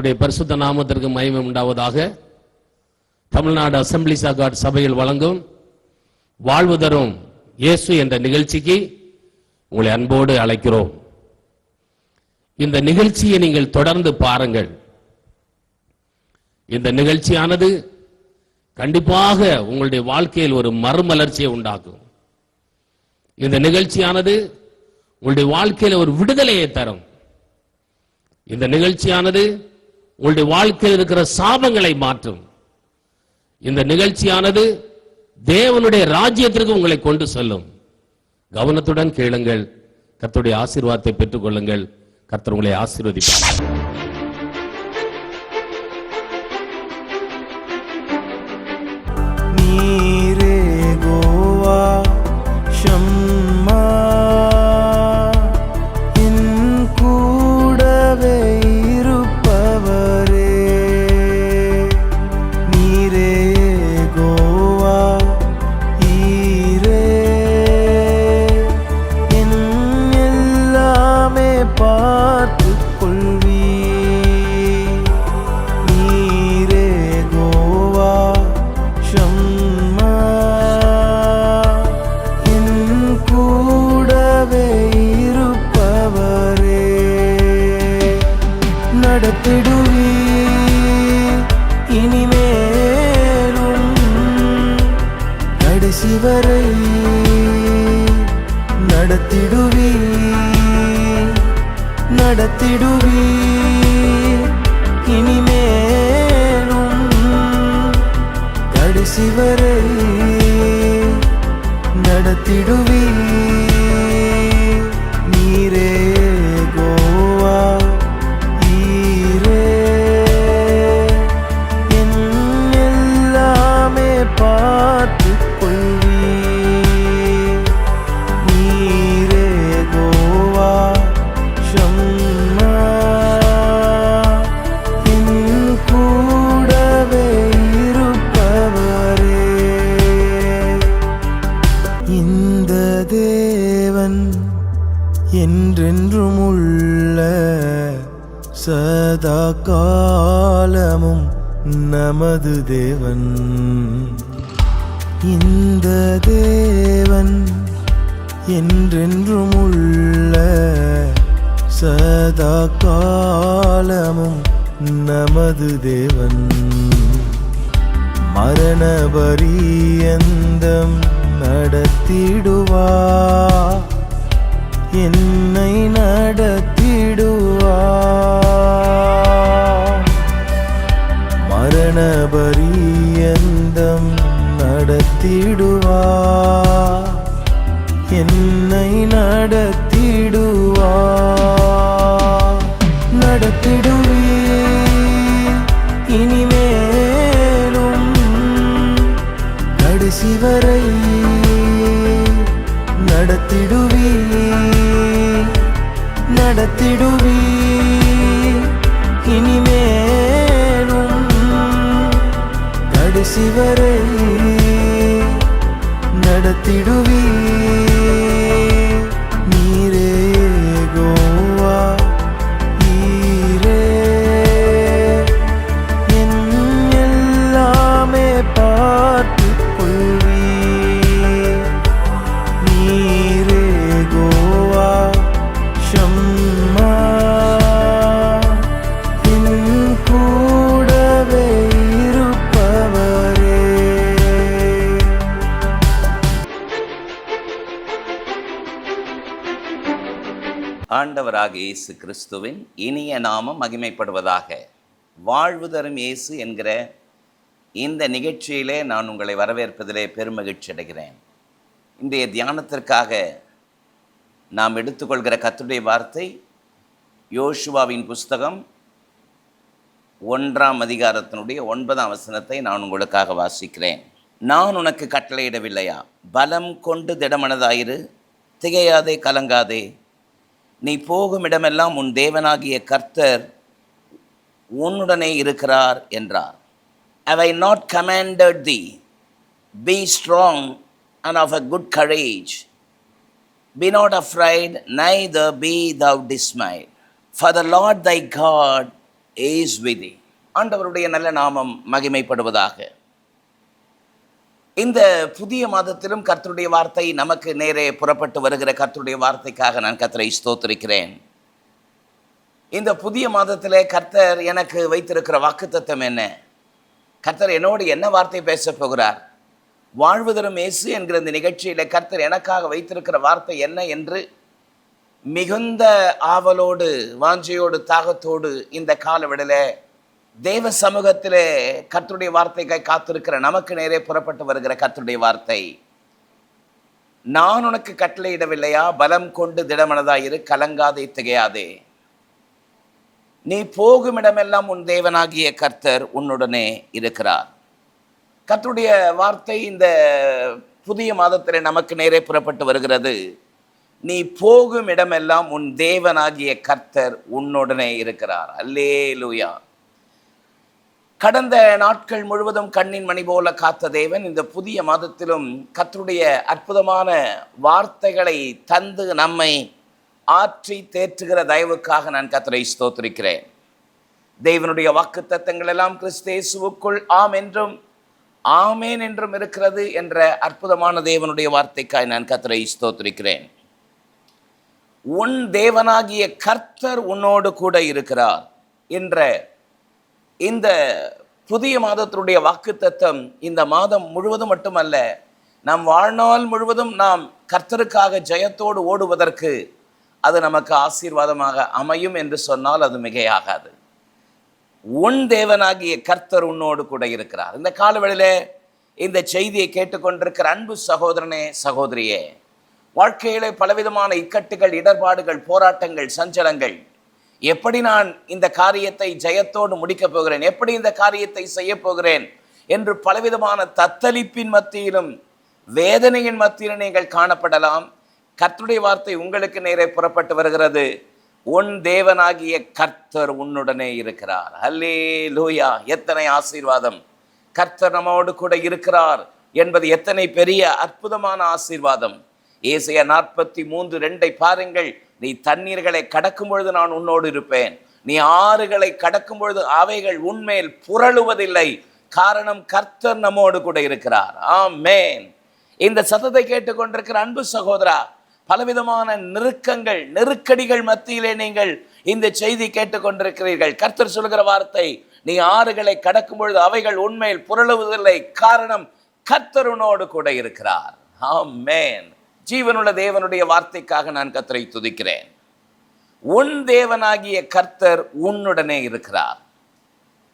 கர்த்தருடைய பரிசுத்த நாமத்திற்கு மகிமை உண்டாவதாக. தமிழ்நாடு அசெம்பிளிஸ் ஆஃப் காட் சபையில் வழங்கும் வாழ்வு தரும் இயேசு என்ற நிகழ்ச்சிக்கு உங்களை அன்போடு அழைக்கிறோம். இந்த நிகழ்ச்சியை நீங்கள் தொடர்ந்து பாருங்கள். இந்த நிகழ்ச்சியானது கண்டிப்பாக உங்களுடைய வாழ்க்கையில் ஒரு மறுமலர்ச்சியை உண்டாக்கும். இந்த நிகழ்ச்சியானது உங்களுடைய வாழ்க்கையில் ஒரு விடுதலையை தரும். இந்த நிகழ்ச்சியானது உங்களுடைய வாழ்க்கையில் இருக்கிற சாபங்களை மாற்றும். இந்த நிகழ்ச்சியானது தேவனுடைய ராஜ்யத்திற்கு உங்களை கொண்டு செல்லும். கவனத்துடன் கேளுங்கள். கர்த்தருடைய ஆசீர்வாதத்தை பெற்றுக் கொள்ளுங்கள். கர்த்தர் உங்களை ஆசீர்வதிப்பார். நீரே கோவா ஷம்மா என் கூடவே இருப்பவரே. நீரே கோவா ஈரே என் எல்லாமே பார்த்துக் கொள்வீ. நீரே கோவா ஷம்மா என் கூடவே இருப்பவரே. நடத்திடுவீ இனிமேலும் கடைசி வரை நடத்திடுவீ நடத்திடுவீ இனிமேலும் கடைசி வரை நடத்திடுவீ. நீரே கோவா ஈரே என் எல்லாமே பார்த்துக் கொள்வீ. நீரே கோவா ஷம்மா என் கூடவே இருப்பவரே. இந்த தேவன் என்றென்றும் உள்ள சதா காலமும் நமது தேவன். இந்த தேவன் என்றென்றும் உள்ள சதா காலமும் நமது தேவன். மரண பரியந்தம் நடத்திடுவா என்னை நடத்திடுவா. மரண பரியந்தம் நடத்திடுவா என்னை நடத்திடுவா. நடத்திடுவீ இனிமேலும் கடைசி வரை நடத்திடுவீ நடத்திடுவீ இனிமேலும் கடைசி வரை நடத்திடுவீ. நீரே கோவா ஈரே என் எல்லாமே பார்த்துக் கொள்வீ. நீரே கோவா ஷம்மா என் கூடவே இருப்பவரே. ஆண்டவராக இயேசு கிறிஸ்துவின் இனிய நாமம் மகிமைப்படுவதாக. வாழ்வு தரும் இயேசு என்கிற இந்த நிகழ்ச்சியிலே நான் உங்களை வரவேற்பதிலே பெருமகிழ்ச்சி அடைகிறேன். இன்றைய தியானத்திற்காக நாம் எடுத்துக்கொள்கிற கர்த்தருடைய வார்த்தை யோசுவாவின் புஸ்தகம் 1ஆம் அதிகாரத்தினுடைய 9ஆம் வசனத்தை நான் உங்களுக்காக வாசிக்கிறேன். நான் உனக்கு கட்டளையிடவில்லையா? பலம் கொண்டு திடமனதாயிரு, திகையாதே, கலங்காதே. நீ போகும் இடமெல்லாம் உன் தேவனாகிய கர்த்தர் உன்னுடனே இருக்கிறார் என்றார். Have I not commanded thee? Be strong and of a good courage. Be not afraid, neither be thou dismayed. For the Lord thy God is with thee. ஆண்டவருடைய நல்ல நாமம் மகிமைப்படுவதாக. இந்த புதிய மாதத்திலும் கர்த்தருடைய வார்த்தை நமக்கு நேரே புறப்பட்டு வருகிற கர்த்தருடைய வார்த்தைக்காக நான் கர்த்தரை ஸ்தோத்திரிக்கிறேன். இந்த புதிய மாதத்திலே கர்த்தர் எனக்கு வைத்திருக்கிற வாக்குத்தத்தம் என்ன? கர்த்தர் என்னோடு என்ன வார்த்தை பேச போகிறார்? வாழ்வு தரும் இயேசு என்கிற இந்த நிகழ்ச்சியில் கர்த்தர் எனக்காக வைத்திருக்கிற வார்த்தை என்ன என்று மிகுந்த ஆவலோடு, வாஞ்சையோடு, தாகத்தோடு இந்த காலவெளியிலே தேவ சமூகத்திலே கர்த்தருடைய வார்த்தைக்காய் காத்திருக்கிற நமக்கு நேரே புறப்பட்டு வருகிற கர்த்தருடைய வார்த்தை, நான் உனக்கு கட்டளையிடவில்லையா? பலம் கொண்டு திடமனதாயிரு, கலங்காதே, திகையாதே. நீ போகும் இடமெல்லாம் உன் தேவனாகிய கர்த்தர் உன்னுடனே இருக்கிறார். கர்த்தருடைய வார்த்தை இந்த புதிய மாதத்திலே நமக்கு நேரே புறப்பட்டு வருகிறது. நீ போகும் இடமெல்லாம் உன் தேவனாகிய கர்த்தர் உன்னுடனே இருக்கிறார். அல்லேலூயா. கடந்த நாட்கள் முழுவதும் கண்ணின் மணி போல காத்த தேவன் இந்த புதிய மாதத்திலும் கர்த்தருடைய அற்புதமான வார்த்தைகளை தந்து நம்மை ஆற்றி தேற்றுகிற தயவுக்காக நான் கர்த்தரை ஸ்தோத்திரிக்கிறேன். தேவனுடைய வாக்குத்தத்தங்கள் எல்லாம் கிறிஸ்து இயேசுவுக்குள் ஆம் என்றும் ஆமேன் என்றும் இருக்கிறது என்ற அற்புதமான தேவனுடைய வார்த்தைக்காய் நான் கர்த்தரை ஸ்தோத்திரிக்கிறேன். உன் தேவனாகிய கர்த்தர் உன்னோடு கூட இருக்கிறார் என்ற இந்த புதிய மாதத்தினுடைய வாக்குத்தத்தம் இந்த மாதம் முழுவதும் மட்டுமல்ல, நம் வாழ்நாள் முழுவதும் நாம் கர்த்தருக்காக ஜெயத்தோடு ஓடுவதற்கு அது நமக்கு ஆசீர்வாதமாக அமையும் என்று சொன்னால் அது மிகையாகாது. உன் தேவனாகிய கர்த்தர் உன்னோடு கூட இருக்கிறார். இந்த காலவெளியிலே இந்த செய்தியை கேட்டுக்கொண்டிருக்கிற அன்பு சகோதரனே, சகோதரியே, வாழ்க்கையிலே பலவிதமான இக்கட்டுகள், இடர்பாடுகள், போராட்டங்கள், சஞ்சலங்கள், எப்படி நான் இந்த காரியத்தை ஜெயத்தோடு முடிக்கப் போகிறேன், எப்படி இந்த காரியத்தை செய்ய போகிறேன் என்று பலவிதமான தத்தளிப்பின் மத்தியிலும் வேதனையின் மத்தியிலும் நீங்கள் காணப்படலாம். கர்த்தருடைய வார்த்தை உங்களுக்கு நேரே புறப்பட்டு வருகிறது. உன் தேவனாகிய கர்த்தர் உன்னுடனே இருக்கிறார். அல்லேலூயா. எத்தனை ஆசீர்வாதம்! கர்த்தர் நம்மோடு கூட இருக்கிறார் என்பது எத்தனை பெரிய அற்புதமான ஆசீர்வாதம்! ஏசாயா 43:2 பாருங்கள். நீ தண்ணீர்களை கடக்கும் பொழுது நான் உன்னோடு இருப்பேன், நீ ஆறுகளை கடக்கும் பொழுது அவைகள் உன்மேல் புரளுவதில்லை, காரணம் கர்த்தர் நம்மோடு கூட இருக்கிறார். ஆமென். இந்த சத்தத்தை கேட்டுக்கொண்டிருக்கிற அன்பு சகோதரா, பலவிதமான நெருக்கங்கள், நெருக்கடிகள் மத்தியிலே நீங்கள் இந்த செய்தி கேட்டுக்கொண்டிருக்கிறீர்கள். கர்த்தர் சொல்கிற வார்த்தை, நீ ஆறுகளை கடக்கும் பொழுது அவைகள் உன்மேல் புரளுவதில்லை, காரணம் கர்த்தர் உன்னோடு கூட இருக்கிறார். ஆமென். ஜீவனுள்ள தேவனுடைய வார்த்தைக்காக நான் கர்த்தரை துதிக்கிறேன். உன் தேவனாகிய கர்த்தர் உன்னுடனே இருக்கிறார்.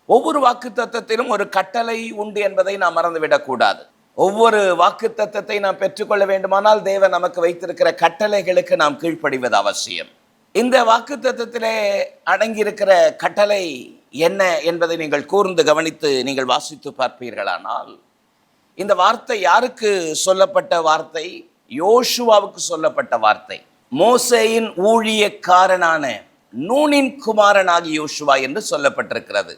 ஒவ்வொரு வாக்குத்தத்தத்திலும் ஒரு கட்டளை உண்டு என்பதை நாம் மறந்துவிடக்கூடாது. ஒவ்வொரு வாக்குத்தத்தத்தை நாம் பெற்றுக்கொள்ள வேண்டுமானால் தேவன் நமக்கு வைத்திருக்கிற கட்டளைகளுக்கு நாம் கீழ்ப்படிவது அவசியம். இந்த வாக்குத்தத்தத்திலே அடங்கியிருக்கிற கட்டளை என்ன என்பதை நீங்கள் கூர்ந்து கவனித்து நீங்கள் வாசித்து பார்ப்பீர்களானால், இந்த வார்த்தை யாருக்கு சொல்லப்பட்ட வார்த்தை? யோசுவாவுக்கு சொல்லப்பட்ட வார்த்தை. மோசேயின் ஊழியக்காரனான நூனின் குமாரனாகிய யோசுவா என்று சொல்லப்பட்டிருக்கிறது.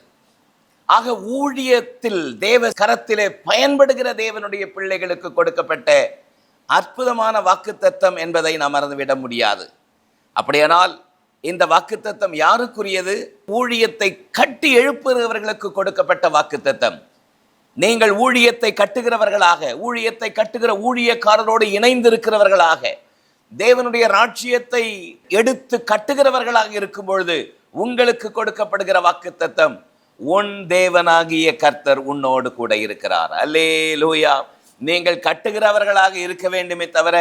ஆக ஊழியத்தில் தேவ கரத்திலே பயன்படுகிற தேவனுடைய பிள்ளைகளுக்கு கொடுக்கப்பட்ட அற்புதமான வாக்குத்தத்தம் என்பதை நாம் மறந்துவிட முடியாது. அப்படியானால் இந்த வாக்குத்தத்தம் யாருக்குரியது? ஊழியத்தை கட்டி எழுப்புகிறவர்களுக்கு கொடுக்கப்பட்ட வாக்குத்தத்தம். நீங்கள் ஊழியத்தை கட்டுகிறவர்களாக, ஊழியத்தை கட்டுகிற ஊழியக்காரரோடு இணைந்திருக்கிறவர்களாக, தேவனுடைய ராஜ்யத்தை எடுத்து கட்டுகிறவர்களாக இருக்கும் பொழுது உங்களுக்கு கொடுக்கப்படுகிற வாக்குத்தத்தம், உன் தேவனாகிய கர்த்தர் உன்னோடு கூட இருக்கிறார். அல்லேலூயா. நீங்கள் கட்டுகிறவர்களாக இருக்க வேண்டுமே தவிர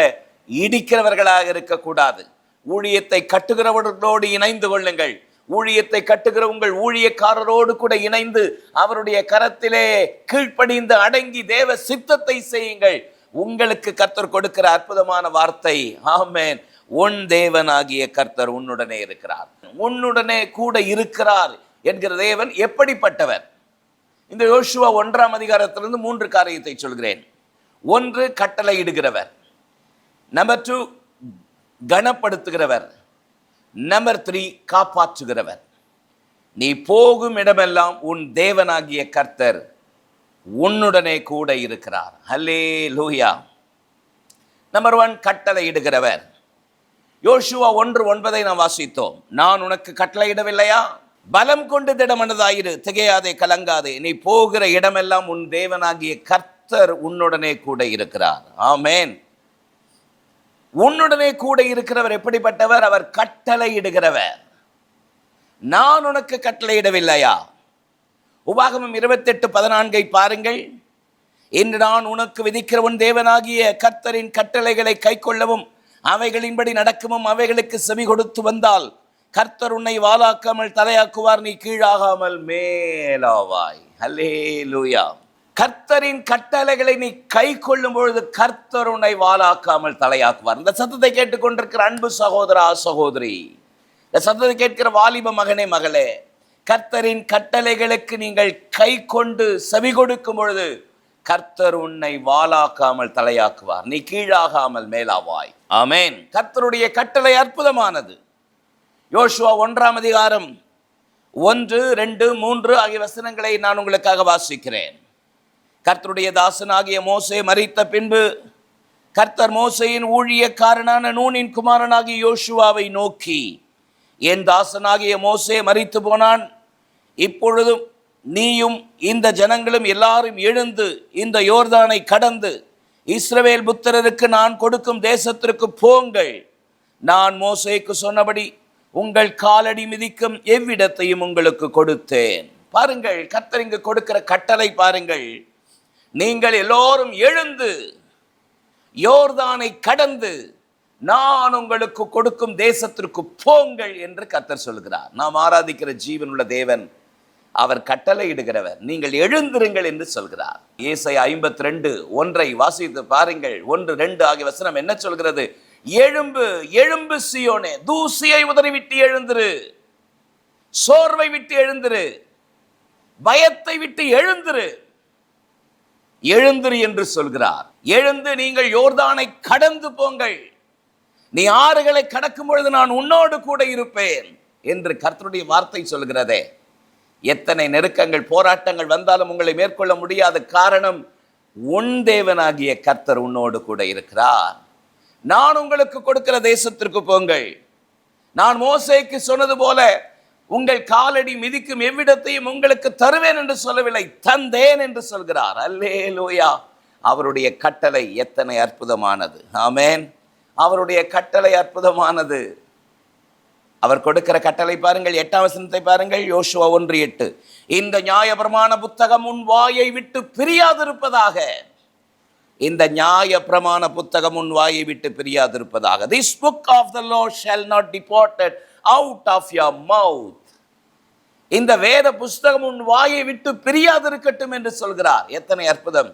இடிக்கிறவர்களாக இருக்கக்கூடாது. ஊழியத்தை கட்டுகிறவர்களோடு இணைந்து கொள்ளுங்கள். ஊழியத்தை கட்டுகிற உங்கள் ஊழியக்காரரோடு கூட இணைந்து அவருடைய கரத்திலே கீழ்ப்படிந்து அடங்கி தேவ சித்தத்தை செய்யுங்கள். உங்களுக்கு கர்த்தர் கொடுக்கிற அற்புதமான வார்த்தை, ஆமென். உன் தேவனாகிய கர்த்தர் உன்னுடனே இருக்கிறார். உன்னுடனே கூட இருக்கிறார் என்கிற தேவன் எப்படிப்பட்டவர்? இந்த யோசுவா 1ஆம் அதிகாரத்திலிருந்து 3 காரியத்தை சொல்கிறேன். 1, கட்டளை இடுகிறவர். நம்பர் 2, கனப்படுத்துகிறவர். நம்பர் 3, காப்பாற்றுகிறவர். நீ போகும் இடமெல்லாம் உன் தேவனாகிய கர்த்தர் உன்னுடனே கூட இருக்கிறார். அல்லேலூயா. நம்பர் 1, கட்டளை இடுகிறவர். யோசுவா 1:9 நாம் வாசித்தோம். நான் உனக்கு கட்டளையிடவில்லையா? பலம் கொண்டு திடமனதாயிரு, திகையாதே, கலங்காதே. நீ போகிற இடமெல்லாம் உன் தேவனாகிய கர்த்தர் உன்னுடனே கூட இருக்கிறார். ஆமென். உன்னுடனே கூட இருக்கிறவர் எப்படிப்பட்டவர்? அவர் கட்டளையிடுகிறவர். நான் உனக்கு கட்டளையிடவில்லையா? உபாகமம் 28:14 பாருங்கள். இன்று நான் உனக்கு விதிக்கிற உன் தேவனாகிய கர்த்தரின் கட்டளைகளை கைக்கொள்ளவும் அவைகளின்படி நடக்கவும் அவைகளுக்கு செவி கொடுத்து வந்தால் கர்த்தர் உன்னை வாலாக்காமல் தலையாக்குவார், நீ கீழாகாமல் மேலாவாய். அல்லேலூயா. கர்த்தரின் கட்டளைகளை நீ கை கொள்ளும் பொழுது கர்த்தர் உன்னை வாலாக்காமல் தலையாக்குவார். இந்த சத்தத்தை கேட்டுக்கொண்டிருக்கிற அன்பு சகோதரா, சகோதரி, இந்த சத்தத்தை கேட்கிற வாலிப மகனே, மகளே, கர்த்தரின் கட்டளைகளுக்கு நீங்கள் கை கொண்டு செவி கொடுக்கும் பொழுது கர்த்தர் உன்னை வாலாக்காமல் தலையாக்குவார், நீ கீழாகாமல் மேலாவாய். ஆமென். கர்த்தருடைய கட்டளை அற்புதமானது. யோசுவா 1 1, 2, 3 ஆகிய வசனங்களை நான் உங்களுக்காக வாசிக்கிறேன். கர்த்தருடைய தாசனாகிய மோசே மரித்த பின்பு கர்த்தர் மோசேயின் ஊழியக்காரனான நூனின் குமாரனாகிய யோசுவாவை நோக்கி, என் தாசனாகிய மோசே மரித்து போனான். இப்பொழுதும் நீயும் இந்த ஜனங்களும் எல்லாரும் எழுந்து இந்த யோர்தானை கடந்து இஸ்ரவேல் புத்திரருக்கு நான் கொடுக்கும் தேசத்திற்கு போங்கள். நான் மோசேக்கு சொன்னபடி உங்கள் காலடி மிதிக்கும் எவ்விடத்தையும் உங்களுக்கு கொடுத்தேன். பாருங்கள், கர்த்தர் இங்கு கொடுக்கிற கட்டளை பாருங்கள். நீங்கள் எல்லோரும் எழுந்து யோர்தானை கடந்து நான் உங்களுக்கு கொடுக்கும் தேசத்திற்கு போங்கள் என்று கர்த்தர் சொல்கிறார். நாம் ஆராதிக்கிற ஜீவனுள்ள தேவன், அவர் கட்டளையிடுகிறவர். நீங்கள் எழுந்திருங்கள் என்று சொல்கிறார். ஏசாயா 52:1 வாசித்து பாருங்கள். 1, 2 ஆகிய வசனம் என்ன சொல்கிறது? எழும்பு, எழும்பு சீயோனே, தூசியை உதறிவிட்டு எழுந்திரு, சோர்வை விட்டு எழுந்திரு, பயத்தை விட்டு எழுந்திரு, எழுந்திரு என்று சொல்கிறார். எழுந்து நீங்கள் யோர்தானை கடந்து போங்கள், நீ ஆறுகளை கடக்கும் பொழுது நான் உன்னோடு கூட இருப்பேன் என்று கர்த்தருடைய வார்த்தை சொல்கிறதே. எத்தனை நெருக்கங்கள், போராட்டங்கள் வந்தாலும் உங்களை மேற்கொள்ள முடியாத காரணம், உன் தேவனாகிய கர்த்தர் உன்னோடு கூட இருக்கிறார். நான் உங்களுக்கு கொடுக்கிற தேசத்திற்கு போங்கள். நான் மோசேக்கு சொன்னது போல உங்கள் காலடி மிதிக்கும் எவ்விடத்தையும் உங்களுக்கு தருவேன் என்று சொல்லவில்லை, தந்தேன் என்று சொல்கிறார். அல்லேலூயா. அவருடைய கட்டளை எத்தனை அற்புதமானது. ஆமென். அவருடைய கட்டளை அற்புதமானது. அவர் கொடுக்கிற கட்டளை பாருங்கள். 8ஆம் வசனத்தை பாருங்கள். யோசுவா 1:8, இந்த நியாயப்பிரமாண புத்தகம் உன் வாயை விட்டு பிரியாதிருப்பதாக. இந்த நியாய பிரமாண புத்தகம் உன் வாயை விட்டு பிரியாதிருப்பதாக. This book of the law shall not departed out of your mouth. இந்த வேத புஸ்தகம் உன் வாயை விட்டு பிரியாதிருக்கட்டும் என்று சொல்கிறார். எத்தனை அற்புதம்.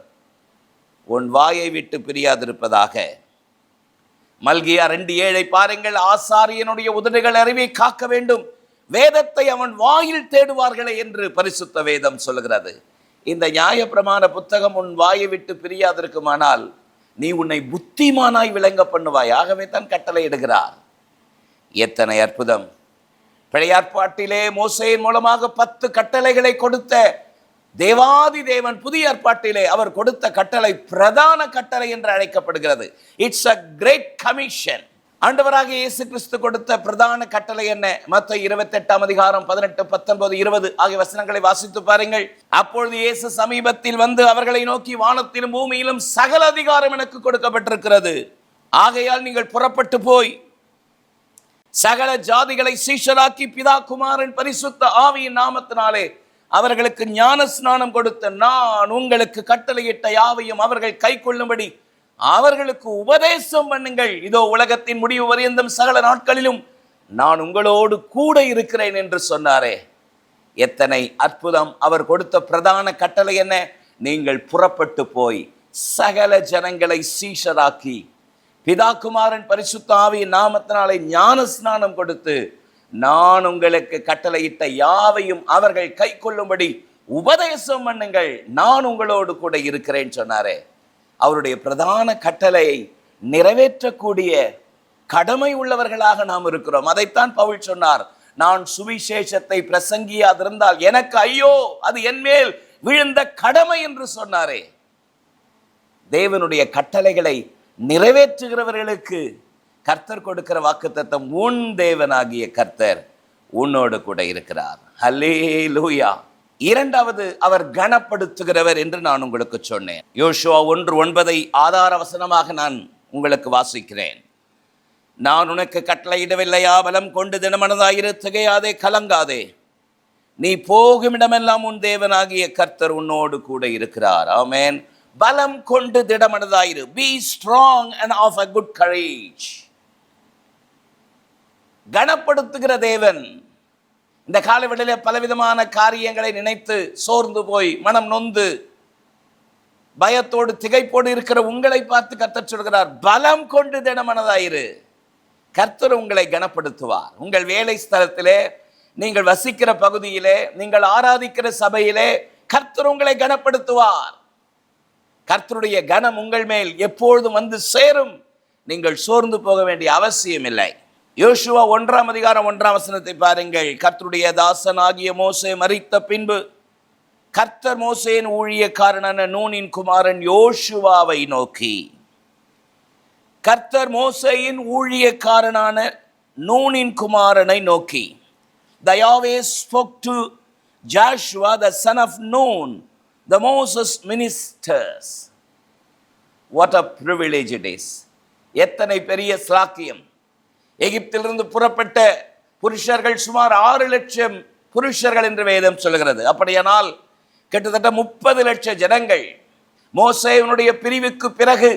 உன் வாயை விட்டு பிரியாதிருப்பதாக. மல்கியா 2:7 பாருங்கள். ஆசாரியனுடைய உதடுகள் அறிவை காக்க வேண்டும், வேதத்தை அவன் வாயில் தேடுவார்களே என்று பரிசுத்த வேதம் சொல்கிறது. இந்த நியாய பிரமாண புத்தகம் உன் வாயை விட்டு பிரியாதிருக்குமானால் நீ உன்னை புத்திமானாய் விளங்க பண்ணுவாய். ஆகவே தான் கட்டளை இடுகிறார். எத்தனை அற்புதம். பழைய ஏற்பாட்டிலே மோசேயின் மூலமாக 10 கட்டளைகளை கொடுத்த தேவாதி தேவன் புதிய ஏற்பாட்டிலே அவர் கொடுத்த கட்டளை பிரதான கட்டளை என்று அழைக்கப்படுகிறது. It's a great commission. ஆண்டவராக இயேசு கிறிஸ்து கொடுத்த பிரதான கட்டளை என்ன? மத்தேயு 28 18, 19, 20 ஆகிய வசனங்களை வாசித்து பாருங்கள். அப்பொழுது இயேசு சமீபத்தில் வந்து அவர்களை நோக்கி, வானத்திலும் பூமியிலும் சகல அதிகாரம் எனக்கு கொடுக்கப்பட்டிருக்கிறது. ஆகையால் நீங்கள் புறப்பட்டு போய் சகல ஜாதிகளை சீஷராக்கி பிதா குமாரன் பரிசுத்த ஆவியின் நாமத்தினாலே அவர்களுக்கு ஞான ஸ்நானம் கொடுத்த நான் உங்களுக்கு கட்டளையிட்ட யாவையும் அவர்கள் கை கொள்ளும்படி அவர்களுக்கு உபதேசம் பண்ணுங்கள். இதோ உலகத்தின் முடிவு வரையந்தும் சகல நாட்களிலும் நான் உங்களோடு கூட இருக்கிறேன் என்று சொன்னாரே. எத்தனை அற்புதம். அவர் கொடுத்த பிரதான கட்டளை என்ன? நீங்கள் புறப்பட்டு போய் சகல ஜனங்களை சீஷராக்கி பிதா குமாரன் பரிசுத்த ஆவியின் நாமத்தினாலே ஞான ஸ்நானம் கொடுத்து நான் உங்களுக்கு கட்டளையிட்ட யாவையும் அவர்கள் கை கொள்ளும்படி உபதேசம் பண்ணுங்கள், நான் உங்களோடு கூட இருக்கிறேன் சொன்னாரே. அவருடைய பிரதான கட்டளையை நிறைவேற்றக்கூடிய கடமை உள்ளவர்களாக நாம் இருக்கிறோம். அதைத்தான் பவுல் சொன்னார், நான் சுவிசேஷத்தை பிரசங்கியாதிருந்தால் எனக்கு ஐயோ, அது என் மேல் விழுந்த கடமை என்று சொன்னாரே. தேவனுடைய கட்டளைகளை நிறைவேற்றுகிறவர்களுக்கு கர்த்தர் கொடுக்கிற வாக்குத்தத்தம், உன் தேவனாகிய கர்த்தர் உன்னோடு கூட இருக்கிறார். ஹல்லேலூயா. இரண்டாவது, அவர் கனப்படுத்துகிறவர் என்று நான் உங்களுக்கு சொன்னேன். யோசுவா 1:9 ஆதார வசனமாக நான் உங்களுக்கு வாசிக்கிறேன். நான் உனக்கு கட்டளையிடவில்லையா? பலம் கொண்டு திடமனதாயிரு, திகையாதே, கலங்காதே. நீ போகும் இடமெல்லாம் உன் தேவனாகிய கர்த்தர் உன்னோடு கூட இருக்கிறார். ஆமென். பலம் கொண்டு திடமனதாயிரு. Be strong and of a good courage. கனப்படுத்துகிற தேவன். இந்த காலவெளியிலே பலவிதமான காரியங்களை நினைத்து சோர்ந்து போய் மனம் நொந்து பயத்தோடு திகைப்போடு இருக்கிற உங்களை பார்த்து கர்த்தர் சொல்கிறார், பலம் கொண்டு திடமனதாயிரு. கர்த்தர் உங்களை கனப்படுத்துவார். உங்கள் வேலை ஸ்தலத்திலே, நீங்கள் வசிக்கிற பகுதியிலே, நீங்கள் ஆராதிக்கிற சபையிலே கர்த்தர் உங்களை கனப்படுத்துவார். கர்த்தருடைய கனம் உங்கள் மேல் எப்பொழுதும் வந்து சேரும். நீங்கள் சோர்ந்து போக வேண்டிய அவசியம் இல்லை. யோசுவா 1:1 பாருங்கள். கர்த்தருடைய தாசனாகிய மோசே மரித்த பின்பு கர்த்தர் மோசேயின் ஊழியக்காரனான நூனின் குமாரன் யோசுவாவை நோக்கி, கர்த்தர் மோசேயின் ஊழியக்காரனான நூனின் குமாரனை நோக்கி, the Yahweh spoke to Joshua the son of Nun, the Moses ministers. What a privilege it is. எத்தனை பெரிய ஸ்லாக்கியம். எகிப்திலிருந்து புறப்பட்ட புருஷர்கள் சுமார் 6 லட்சம் புருஷர்கள் என்று வேதம் சொல்கிறது. அப்படியானால் கிட்டத்தட்ட 30 லட்சம் ஜனங்கள் மோசேயினுடைய பிரிவுக்கு பிறகு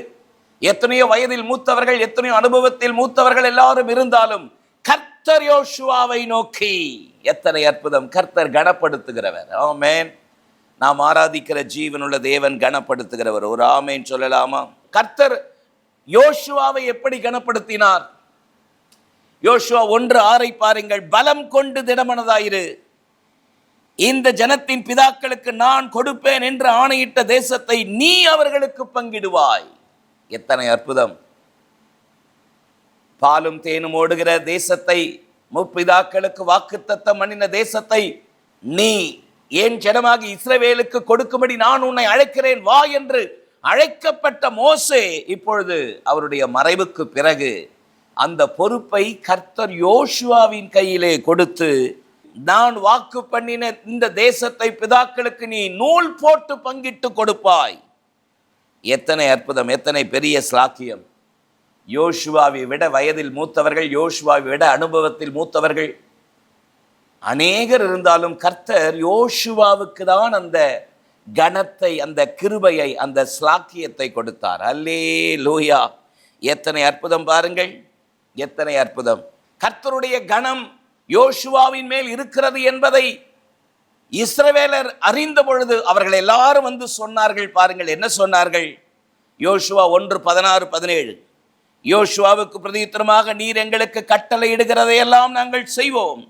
எத்தனையோ வயதில் மூத்தவர்கள், எத்தனையோ அனுபவத்தில் மூத்தவர்கள் எல்லாரும் இருந்தாலும் கர்த்தர் யோசுவாவை நோக்கி, எத்தனை அற்புதம்! கர்த்தர் கனப்படுத்துகிறவர். ஆமென். நாம் ஆராதிக்கிற ஜீவனுள்ள தேவன் கனப்படுத்துகிறவர். ஒரு ஆமென் சொல்லலாமா? கர்த்தர் யோசுவாவை எப்படி கனப்படுத்தினார்? யோசுவா 1:6 பாருங்கள். பலம் கொண்டு திடமனதாயிரு, இந்த ஜனத்தின் பிதாக்களுக்கு நான் கொடுப்பேன் என்று ஆணையிட்ட தேசத்தை நீ அவர்களுக்கு பங்கிடுவாய். எத்தனை அற்புதம்! பாலும் தேனும் ஓடுகிற தேசத்தை, முற்பிதாக்களுக்கு வாக்குத்தத்தம் பண்ணின தேசத்தை நீ என் ஜனமாகி இஸ்ரவேலுக்கு கொடுக்கும்படி நான் உன்னை அழைக்கிறேன், வா என்று அழைக்கப்பட்ட மோசே இப்பொழுது அவருடைய மறைவுக்கு பிறகு அந்த பொறுப்பை கர்த்தர் யோசுவாவின் கையிலே கொடுத்து, நான் வாக்கு பண்ணின இந்த தேசத்தை பிதாக்களுக்கு நீ நூல் போட்டு பங்கிட்டு கொடுப்பாய். எத்தனை அற்புதம்! எத்தனை பெரிய ஸ்லாக்கியம்! யோசுவாவை விட வயதில் மூத்தவர்கள், யோசுவாவை விட அனுபவத்தில் மூத்தவர்கள் அநேகர் இருந்தாலும் கர்த்தர் யோசுவாவுக்கு தான் அந்த கனத்தை, அந்த கிருபையை, அந்த ஸ்லாக்கியத்தை கொடுத்தார். அல்லேலூயா! எத்தனை அற்புதம் பாருங்கள், எத்தனை அற்புதம்! கர்த்தருடைய கனம் யோசுவாவின் மேல் இருக்கிறது என்பதை இஸ்ரவேலர் அறிந்த பொழுது அவர்கள் எல்லாரும் வந்து சொன்னார்கள். பாருங்கள் என்ன சொன்னார்கள். யோசுவா 1:16-17. யோசுவாவுக்கு பிரதியுத்தரமாக, நீர் எங்களுக்கு கட்டளை இடுகிறதையெல்லாம் நாங்கள் செய்வோம்.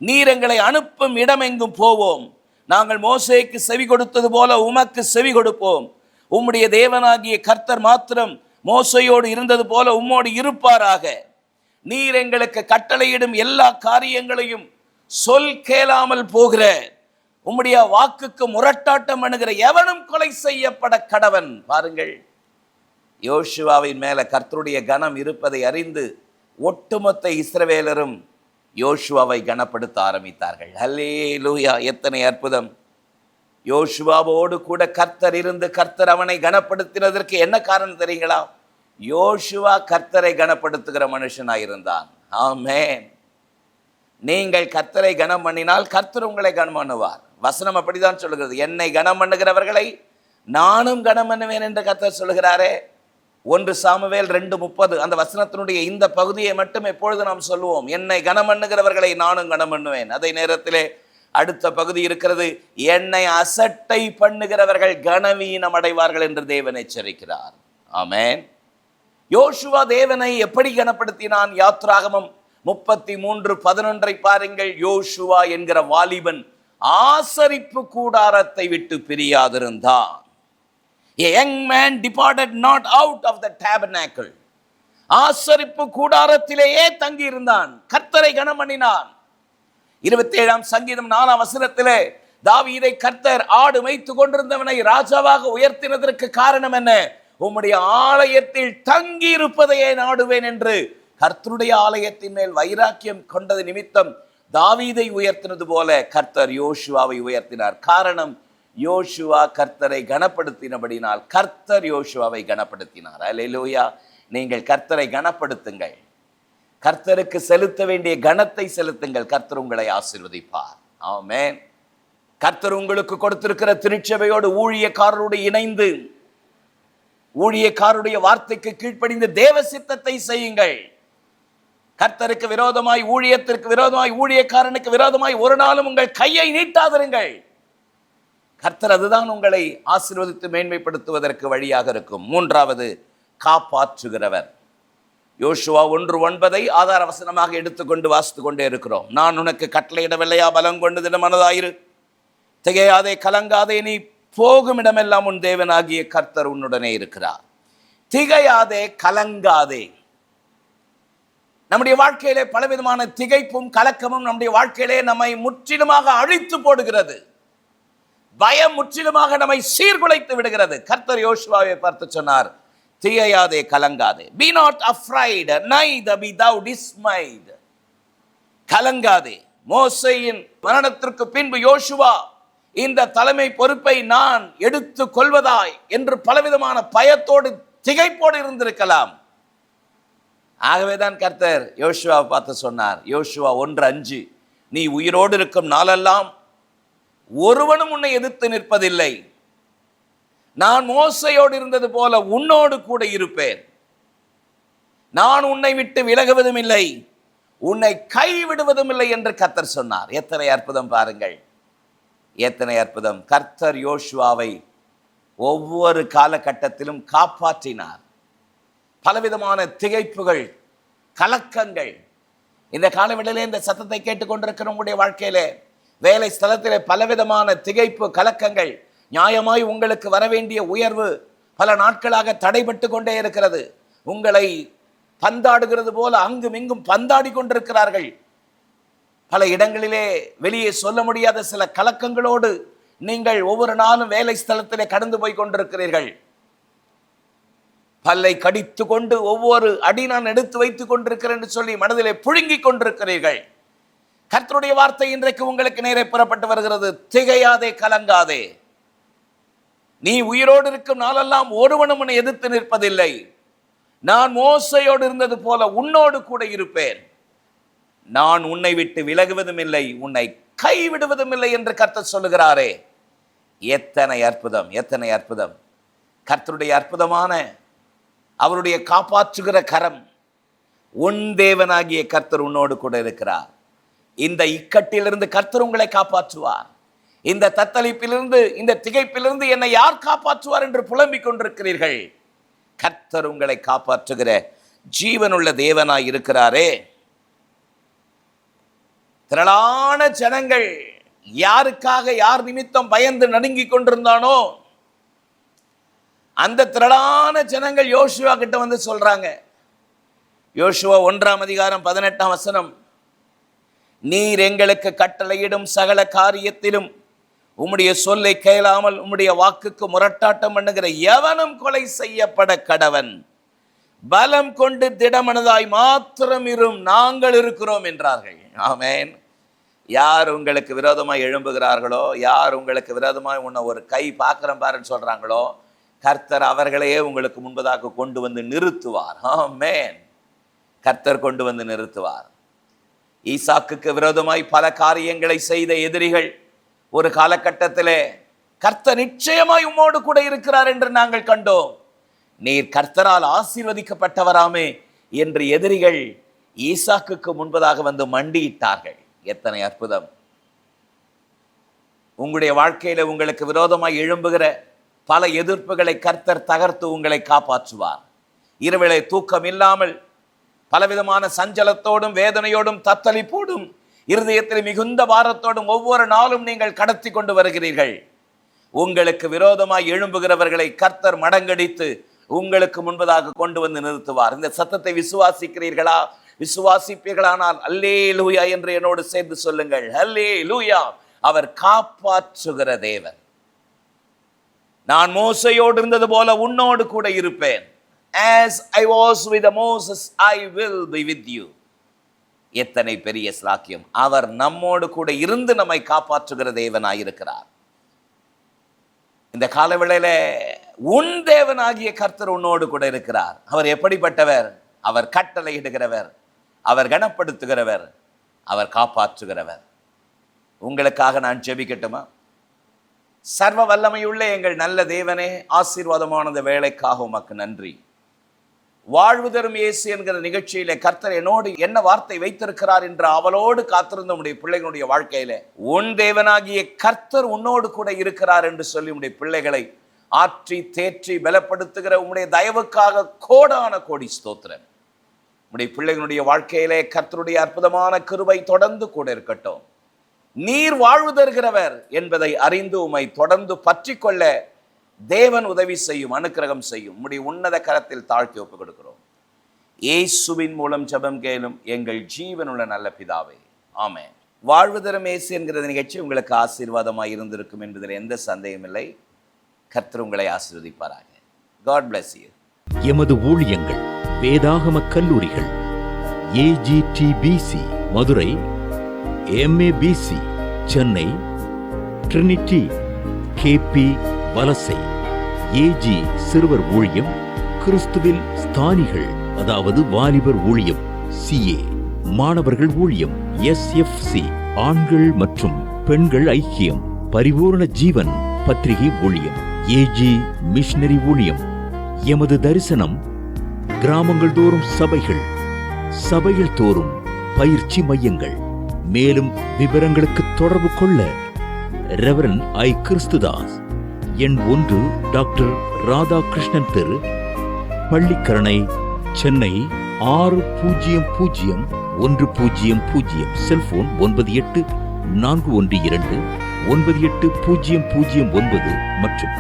நீர் எங்களை அனுப்பும் இடமெங்கும் போவோம். நாங்கள் மோசேக்கு செவி கொடுத்தது போல உமக்கு செவி கொடுப்போம். உம்முடைய தேவனாகிய கர்த்தர் மாத்திரம் மோசையோடு இருந்தது போல உம்மோடு இருப்பாராக. நீர் எங்களுக்கு கட்டளையிடும் எல்லா காரியங்களையும் சொல் கேளாமல் போகிற, உம்முடைய வாக்குக்கு முரட்டாட்டம் பண்ணுகிற எவனும் கொலை செய்யப்பட கடவன். பாருங்கள், யோசுவாவின் மேல கர்த்தருடைய கனம் இருப்பதை அறிந்து ஒட்டுமொத்த இஸ்ரவேலரும் யோசுவாவை கனப்படுத்த ஆரம்பித்தார்கள். அல்லேலூயா! எத்தனை அற்புதம்! யோசுவாவோடு கூட கர்த்தர் இருந்து கர்த்தர் அவனை கனப்படுத்தினதற்கு என்ன காரணம் தெரியுங்களா? யோசுவா கர்த்தரை கனப்படுத்துகிற மனுஷனாயிருந்தான். ஆமென். நீங்கள் கர்த்தரை கனம் பண்ணினால் கர்த்தர் உங்களை கனம் பண்ணுவார். வசனம் அப்படிதான் சொல்லுகிறது. என்னை கனம் பண்ணுகிறவர்களை நானும் கனம் பண்ணுவேன் என்று கர்த்தர் சொல்லுகிறாரே. 1 சாமுவேல் 2:30 அந்த வசனத்தினுடைய இந்த பகுதியை மட்டும் எப்பொழுது நாம் சொல்லுவோம். என்னை கனம் பண்ணுகிறவர்களை நானும் கனம் பண்ணுவேன். அதே நேரத்திலே அடுத்த பகுதி இருக்கிறது, என்னை அசட்டை பண்ணுகிறவர்கள் கனவீனம் அடைவார்கள் என்று தேவன் எச்சரிக்கிறார். ஆமென். யோசுவா தேவனை எப்படி கனப்படுத்தினான்? யாத்ராகமம் 33:11 பாருங்கள். யோசுவா என்கிற வாலிபன் ஆசரிப்பு கூடாரத்தை விட்டு பிரியாதிருந்தான். A young man departed not out of the tabernacle. ஆசரிப்பு கூடாரத்திலேயே தங்கி இருந்தான். கர்த்தரை கனம் பண்ணினான். 27ஆம் சங்கீதம் 4ஆம் வசனத்திலே தாவீதை கர்த்தர் ஆடு மேய்த்து கொண்டிருந்தவனை ராஜாவாக உயர்த்தினதற்கு காரணம் என்ன? உம்முடைய ஆலயத்தில் தங்கி இருப்பதையே நாடுவேன் என்று கர்த்தருடைய ஆலயத்தின் மேல் வைராக்கியம் கொண்டது நிமித்தம் தாவீதை உயர்த்தினது போல கர்த்தர் யோசுவாவை உயர்த்தினார். காரணம், யோசுவா கர்த்தரை கனப்படுத்தினபடினால் கர்த்தர் யோசுவாவை கனப்படுத்தினார். அல்லேலூயா. நீங்கள் கர்த்தரை கனப்படுத்துங்கள், கர்த்தருக்கு செலுத்த வேண்டிய கனத்தை செலுத்துங்கள், கர்த்தர் உங்களை ஆசீர்வதிப்பார். ஆமென். கர்த்தர் உங்களுக்கு கொடுத்திருக்கிற திருச்சபையோடு ஊழியக்காரரோடு இணைந்து ஊழியக்காரருடைய வார்த்தைக்கு கீழ்ப்படிந்து தேவ சித்தத்தை செய்யுங்கள். கர்த்தருக்கு விரோதமாய், ஊழியத்திற்கு விரோதமாய், ஊழியக்காரனுக்கு விரோதமாய் ஒரு நாளும் உங்கள் கையை நீட்டாதிருங்கள். கர்த்தர் அதுதான் உங்களை ஆசீர்வதித்து மேன்மைப்படுத்துவதற்கு வழியாக இருக்கும். மூன்றாவது, காப்பாற்றுகிறவர். யோசுவா 1:9 ஆதார வசனமாக எடுத்துக்கொண்டு வாசித்து கொண்டே இருக்கிறோம். நான் உனக்கு கட்டளையிடவில்லையா, பலம் கொண்டு திடமனதாயிரு, திகையாதே, கலங்காதே, நீ போகும் இடமெல்லாம் உன் தேவனாகிய கர்த்தர் உன்னுடனே இருக்கிறார். திகையாதே, கலங்காதே. நம்முடைய வாழ்க்கையிலே பலவிதமான திகைப்பும் கலக்கமும் நம்முடைய வாழ்க்கையிலே நம்மை முற்றிலுமாக அழித்து போடுகிறது. பயம் முற்றிலுமாக நம்மை சீர்குலைத்து விடுகிறது. கர்த்தர் யோசுவாவை பார்த்து சொன்னார், திகையாதே, கலங்காதே. Be not afraid, neither be thou dismayed. கலங்காதே. மோசேயின் மரணத்திற்கு பின்பு யோசுவா இந்த தலைமை பொறுப்பை நான் எடுத்து கொள்வதாய் என்று பலவிதமான பயத்தோடு திகைப்போடு இருந்திருக்கலாம். ஆகவேதான் கர்த்தர் யோசுவாவை பார்த்து சொன்னார், யோசுவா 1:5, நீ உயிரோடு இருக்கும் நாளெல்லாம் ஒருவனும் உன்னை எதிர்த்து நிற்பதில்லை. நான் மோசையோடு இருந்தது போல உன்னோடு கூட இருப்பேன். நான் உன்னை விட்டு விலகுவதும் இல்லை, உன்னை கைவிடுவதும் இல்லை என்று கர்த்தர் சொன்னார். எத்தனை அற்புதம் பாருங்கள், எத்தனை அற்புதம். கர்த்தர் யோசுவாவை ஒவ்வொரு காலகட்டத்திலும் காப்பாற்றினார். பலவிதமான திகைப்புகள், கலக்கங்கள். இந்த காலவெளியிலே இந்த சத்தத்தை கேட்டுக்கொண்டிருக்கிற உங்களுடைய வாழ்க்கையிலே, வேலை ஸ்தலத்திலே பலவிதமான திகைப்பு, கலக்கங்கள். நியாயமாய் உங்களுக்கு வரவேண்டிய உயர்வு பல நாட்களாக தடைபட்டு கொண்டே இருக்கிறது. உங்களை பந்தாடுகிறது போல அங்கும் இங்கும் பந்தாடி கொண்டிருக்கிறார்கள். பல இடங்களிலே வெளியே சொல்ல முடியாத சில கலக்கங்களோடு நீங்கள் ஒவ்வொரு நாளும் வேலை ஸ்தலத்திலே கடந்து போய் கொண்டிருக்கிறீர்கள். பல்லை கடித்து கொண்டு ஒவ்வொரு அடி நான் எடுத்து வைத்துக் கொண்டிருக்கிறேன் என்று சொல்லி மனதிலே புழுங்கிக் கொண்டிருக்கிறீர்கள். கர்த்தருடைய வார்த்தை இன்றைக்கு உங்களுக்கு நேரே புறப்பட்டு வருகிறது. திகையாதே, கலங்காதே. நீ உயிரோடு இருக்கும் நாளெல்லாம் ஒருவனும் உன்னை எதிர்த்து நிற்பதில்லை. நான் மோசையோடு இருந்தது போல உன்னோடு கூட இருப்பேன். நான் உன்னை விட்டு விலகுவதும் இல்லை, உன்னை கைவிடுவதும் இல்லை என்று கர்த்தர் சொல்லுகிறாரே. எத்தனை அற்புதம், எத்தனை அற்புதம். கர்த்தருடைய அற்புதமான அவருடைய காப்பாற்றுகிற கரம். உன் தேவனாகிய கர்த்தர் உன்னோடு கூட இருக்கிறார். இந்த இக்கட்டிலிருந்து கர்த்தர் உங்களை காப்பாற்றுவார். இந்த தத்தளிப்பிலிருந்து, இந்த திகைப்பிலிருந்து என்னை யார் காப்பாற்றுவார் என்று புலம்பிக் கொண்டிருக்கிறீர்கள். கர்த்தர் உங்களை காப்பாற்றுகிற ஜீவனுள்ள தேவனாய் இருக்கிறாரே. திரளான ஜனங்கள் யாருக்காக, யார் நிமித்தம் பயந்து நடுங்கிக் கொண்டிருந்தானோ அந்த திரளான ஜனங்கள் யோசுவா கிட்ட வந்து சொல்றாங்க. யோசுவா 1:18 நீர் எங்களுக்கு கட்டளையிடும் சகல காரியத்திலும் உம்முடைய சொல்லை கேளாமல் உம்முடைய வாக்குக்கு முரட்டாட்டம் பண்ணுகிற எவனும் கொலை செய்யப்பட கடவன். பலம் கொண்டு திடமனதாய் மாத்திரம் இரும், நாங்கள் இருக்கிறோம் என்றார்கள். ஆமென். யார் உங்களுக்கு விரோதமாய் எழும்புகிறார்களோ, யார் உங்களுக்கு விரோதமாய் உன்னை ஒரு கை பார்க்கிறேன் பாருன்னு சொல்றாங்களோ, கர்த்தர் அவர்களையே உங்களுக்கு முன்பதாக கொண்டு வந்து நிறுத்துவார். ஆமென். கர்த்தர் கொண்டு வந்து நிறுத்துவார். ஈசாக்குக்கு விரோதமாய் பல காரியங்களை செய்த எதிரிகள் ஒரு காலகட்டத்திலே கர்த்தர் நிச்சயமாய் உம்மோடு கூட இருக்கிறார் என்று நாங்கள் கண்டோம், நீர் கர்த்தரால் ஆசீர்வதிக்கப்பட்டவராமே என்று எதிரிகள் ஈசாக்குக்கு முன்பதாக வந்து மண்டியிட்டார்கள். எத்தனை அற்புதம். உங்களுடைய வாழ்க்கையில உங்களுக்கு விரோதமாய் எழும்புகிற பல எதிர்ப்புகளை கர்த்தர் தகர்த்து உங்களை காப்பாற்றுவார். இரவிலே தூக்கம் இல்லாமல் பலவிதமான சஞ்சலத்தோடும் வேதனையோடும் தத்தளிப்போடும் இருதயத்தில் மிகுந்த பாரத்தோடும் ஒவ்வொரு நாளும் நீங்கள் கடத்தி கொண்டு வருகிறீர்கள். உங்களுக்கு விரோதமாய் எழும்புகிறவர்களை கர்த்தர் மடங்கடித்து உங்களுக்கு முன்பதாக கொண்டு வந்து நிறுத்துவார். இந்த சத்தத்தை விசுவாசிக்கிறீர்களா? விசுவாசிப்பீர்களானால் அல்லேலூயா என்று என்னோடு சேர்ந்து சொல்லுங்கள். அல்லேலூயா. அவர் காப்பாற்றுகிற தேவன். நான் மோசையோடு இருந்தது போல உன்னோடு கூட இருப்பேன். As I was with Moses, I will be with you. எத்தனை பெரிய ஸ்லாக்கியம்! அவர் நம்மோடு கூட இருந்து நம்மை காப்பாற்றுகிற தேவனாயிருக்கிறார். இந்த காலவேளையில உன் தேவனாகிய கர்த்தர் உன்னோடு கூட இருக்கிறார். அவர் எப்படிப்பட்டவர்? அவர் கட்டளையிடுகிறவர், அவர் கனப்படுத்துகிறவர், அவர் காப்பாற்றுகிறவர். உங்களுக்காக நான் ஜெபிக்கட்டுமா? சர்வ வல்லமையுள்ள எங்கள் நல்ல தேவனே, ஆசீர்வாதமான இந்த வேலைக்காக உமக்கு நன்றி. வாழ்வு தரும் இயேசு என்கிற நிகழ்ச்சியிலே கர்த்தர் என்னோடு என்ன வார்த்தை வைத்திருக்கிறார் என்ற அவளோடு காத்திருந்த உடைய பிள்ளைகளுடைய வாழ்க்கையில உன் தேவனாகிய கர்த்தர் உன்னோடு கூட இருக்கிறார் என்று சொல்லி உடைய பிள்ளைகளை ஆற்றி தேற்றி பலப்படுத்துகிற உம்முடைய தயவுக்காக கோடான கோடி ஸ்தோத்திரம். உடைய பிள்ளைகளுடைய வாழ்க்கையிலே கர்த்தருடைய அற்புதமான கிருபை தொடர்ந்து கூட இருக்கட்டும். நீர் வாழ்வு தருகிறவர் என்பதை அறிந்து உம்மை தொடர்ந்து பற்றி கொள்ள தேவன் உதவி செய்யும், அனுக்கிரகம் செய்யும். உம்முடைய உன்னத கரத்தில் தாழ்த்தி ஒப்புக் கொடுக்கிறோம். இயேசுவின் மூலம் ஜெபம் கேளும் எங்கள் ஜீவனுள்ள நல்ல பிதாவே, ஆமென். வாழ்வு தரும் இயேசு என்கிற நிகழ்ச்சி உங்களுக்கு ஆசீர்வாதமாக இருந்திருக்கும் என்பதில் எந்த சந்தேகமில்லை. கர்த்தர் உங்களை ஆசீர்வதிப்பாராக. God bless you. எமது ஊழியங்கள் வேதாகம கல்லூரிகள் AGTBC Madurai, MABC Chennai, Trinity KP வலசை, AG சிறுவர் ஊழியம், கிறிஸ்துவில் ஸ்தானிகள் அதாவது வாலிபர் ஊழியம் CA, மாணவர்கள் ஊழியம் SFC, ஆண்கள் மற்றும் பெண்கள் ஐக்கியம், பரிபூரண ஜீவன் பத்திரிகை ஊழியம், AG மிஷனரி ஊழியம். எமது தரிசனம் கிராமங்கள் தோறும் சபைகள், சபைகள் தோறும் பயிற்சி மையங்கள். மேலும் விவரங்களுக்கு தொடர்பு கொள்ள ரெவரன் I. கிறிஸ்துதாஸ், எண் 1, டாக்டர் ராதாகிருஷ்ணன் தெரு, பள்ளிக்கரணை, சென்னை 600100. செல்போன் 9841298009 மற்றும்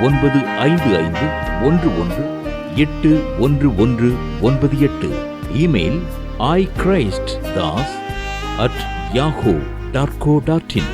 9551181198. Email iChristdas@yahoo.co.in.